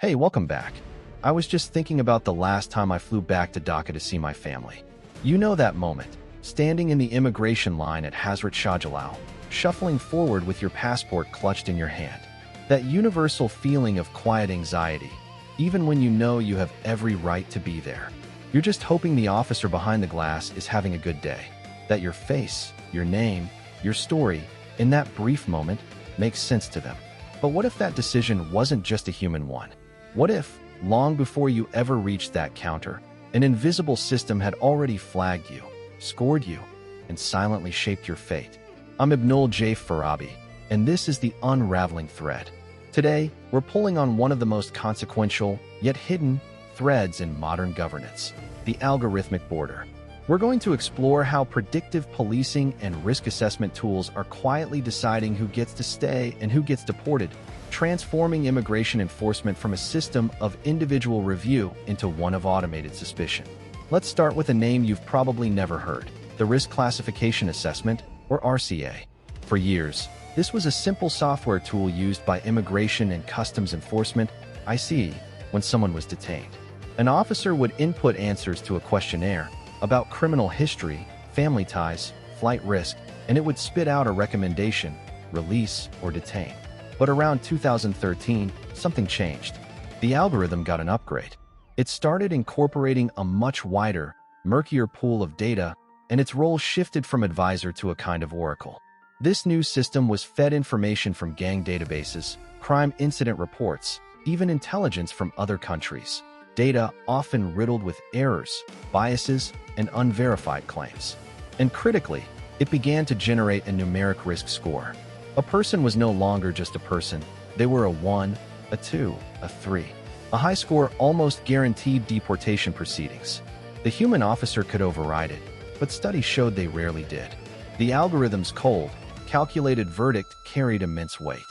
Hey, welcome back. I was just thinking about the last time I flew back to Dhaka to see my family. You know that moment, standing in the immigration line at Hazrat Shah Jalal, shuffling forward with your passport clutched in your hand. That universal feeling of quiet anxiety, even when you know you have every right to be there. You're just hoping the officer behind the glass is having a good day, that your face, your name, your story, in that brief moment, makes sense to them. But what if that decision wasn't just a human one? What if, long before you ever reached that counter, an invisible system had already flagged you, scored you, and silently shaped your fate? I'm Ibnul J. Farabi, and this is the Unraveling Thread. Today, we're pulling on one of the most consequential, yet hidden, threads in modern governance, the algorithmic border. We're going to explore how predictive policing and risk assessment tools are quietly deciding who gets to stay and who gets deported, transforming immigration enforcement from a system of individual review into one of automated suspicion. Let's start with a name you've probably never heard, the Risk Classification Assessment, or RCA. For years, this was a simple software tool used by Immigration and Customs Enforcement, ICE, when someone was detained. An officer would input answers to a questionnaire about criminal history, family ties, flight risk, and it would spit out a recommendation, release, or detain. But around 2013, something changed. The algorithm got an upgrade. It started incorporating a much wider, murkier pool of data, and its role shifted from advisor to a kind of oracle. This new system was fed information from gang databases, crime incident reports, even intelligence from other countries. Data often riddled with errors, biases, and unverified claims. And critically, it began to generate a numeric risk score. A person was no longer just a person. They were a 1, a 2, a 3. A high score almost guaranteed deportation proceedings. The human officer could override it, but studies showed they rarely did. The algorithm's cold, calculated verdict carried immense weight.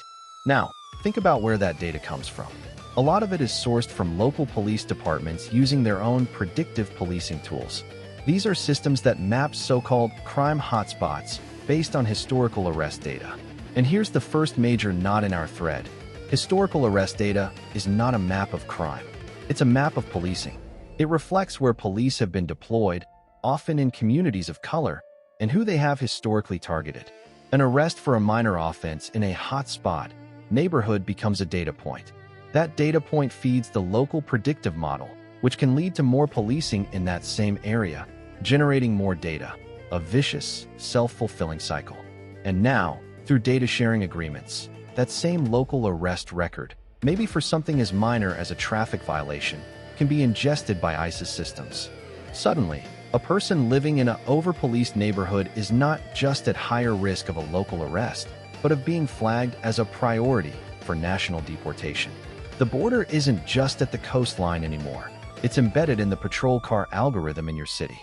Now, think about where that data comes from. A lot of it is sourced from local police departments using their own predictive policing tools. These are systems that map so-called crime hotspots based on historical arrest data. And here's the first major knot in our thread. Historical arrest data is not a map of crime. It's a map of policing. It reflects where police have been deployed, often in communities of color, and who they have historically targeted. An arrest for a minor offense in a hotspot neighborhood becomes a data point. That data point feeds the local predictive model, which can lead to more policing in that same area, generating more data, a vicious, self-fulfilling cycle. And now, through data sharing agreements, that same local arrest record, maybe for something as minor as a traffic violation, can be ingested by ICE's systems. Suddenly, a person living in an over-policed neighborhood is not just at higher risk of a local arrest, but of being flagged as a priority for national deportation. The border isn't just at the coastline anymore. It's embedded in the patrol car algorithm in your city.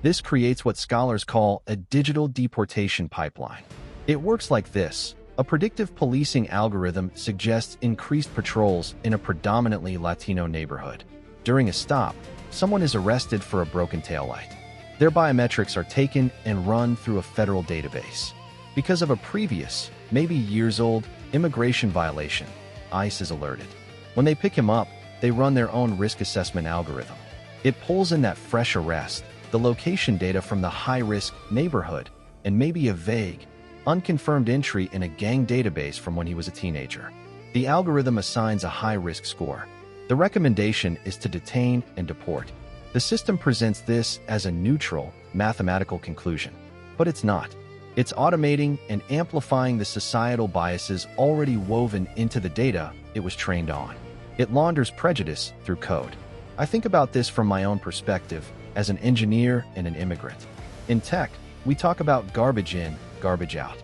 This creates what scholars call a digital deportation pipeline. It works like this. A predictive policing algorithm suggests increased patrols in a predominantly Latino neighborhood. During a stop, someone is arrested for a broken taillight. Their biometrics are taken and run through a federal database. Because of a previous, maybe years-old, immigration violation, ICE is alerted. When they pick him up, they run their own risk assessment algorithm. It pulls in that fresh arrest, the location data from the high-risk neighborhood, and maybe a vague, unconfirmed entry in a gang database from when he was a teenager. The algorithm assigns a high-risk score. The recommendation is to detain and deport. The system presents this as a neutral, mathematical conclusion. But it's not. It's automating and amplifying the societal biases already woven into the data it was trained on. It launders prejudice through code. I think about this from my own perspective as an engineer and an immigrant. In tech, we talk about garbage in, garbage out.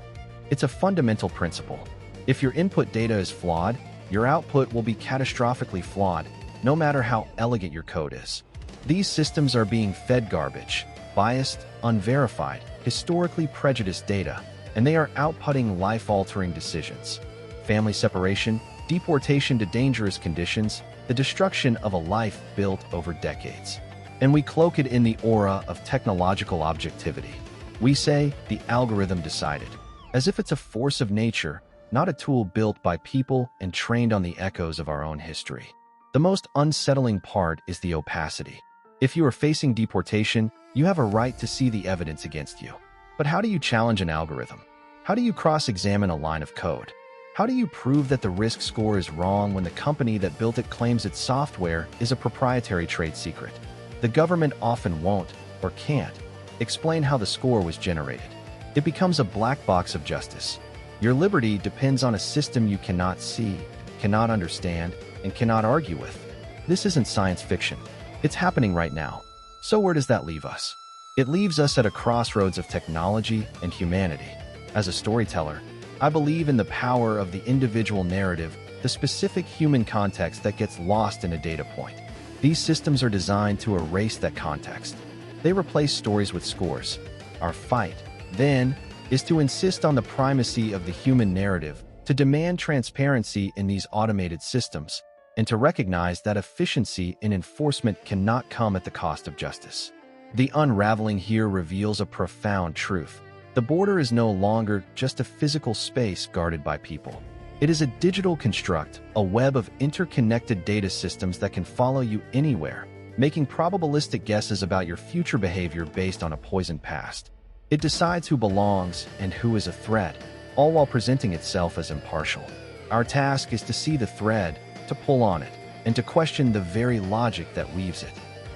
It's a fundamental principle. If your input data is flawed, your output will be catastrophically flawed, no matter how elegant your code is. These systems are being fed garbage, biased, unverified, historically prejudiced data, and they are outputting life-altering decisions. Family separation, deportation to dangerous conditions, the destruction of a life built over decades. And we cloak it in the aura of technological objectivity. We say the algorithm decided, as if it's a force of nature, not a tool built by people and trained on the echoes of our own history. The most unsettling part is the opacity. If you are facing deportation, you have a right to see the evidence against you. But how do you challenge an algorithm? How do you cross-examine a line of code? How do you prove that the risk score is wrong when the company that built it claims its software is a proprietary trade secret? The government often won't, or can't, explain how the score was generated. It becomes a black box of justice. Your liberty depends on a system you cannot see, cannot understand, and cannot argue with. This isn't science fiction. It's happening right now. So where does that leave us? It leaves us at a crossroads of technology and humanity. As a storyteller, I believe in the power of the individual narrative, the specific human context that gets lost in a data point. These systems are designed to erase that context. They replace stories with scores. Our fight, then, is to insist on the primacy of the human narrative, to demand transparency in these automated systems, and to recognize that efficiency in enforcement cannot come at the cost of justice. The unraveling here reveals a profound truth. The border is no longer just a physical space guarded by people. It is a digital construct, a web of interconnected data systems that can follow you anywhere, making probabilistic guesses about your future behavior based on a poisoned past. It decides who belongs and who is a threat, all while presenting itself as impartial. Our task is to see the thread, to pull on it, and to question the very logic that weaves it.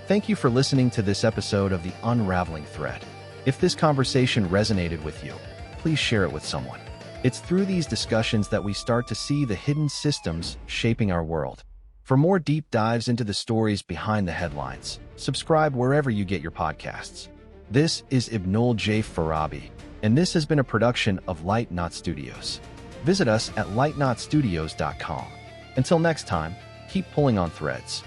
Thank you for listening to this episode of The Unraveling Thread. If this conversation resonated with you, please share it with someone. It's through these discussions that we start to see the hidden systems shaping our world. For more deep dives into the stories behind the headlines, subscribe wherever you get your podcasts. This is Ibnul J. Farabi, and this has been a production of Light Knot Studios. Visit us at lightknotstudios.com. Until next time, keep pulling on threads.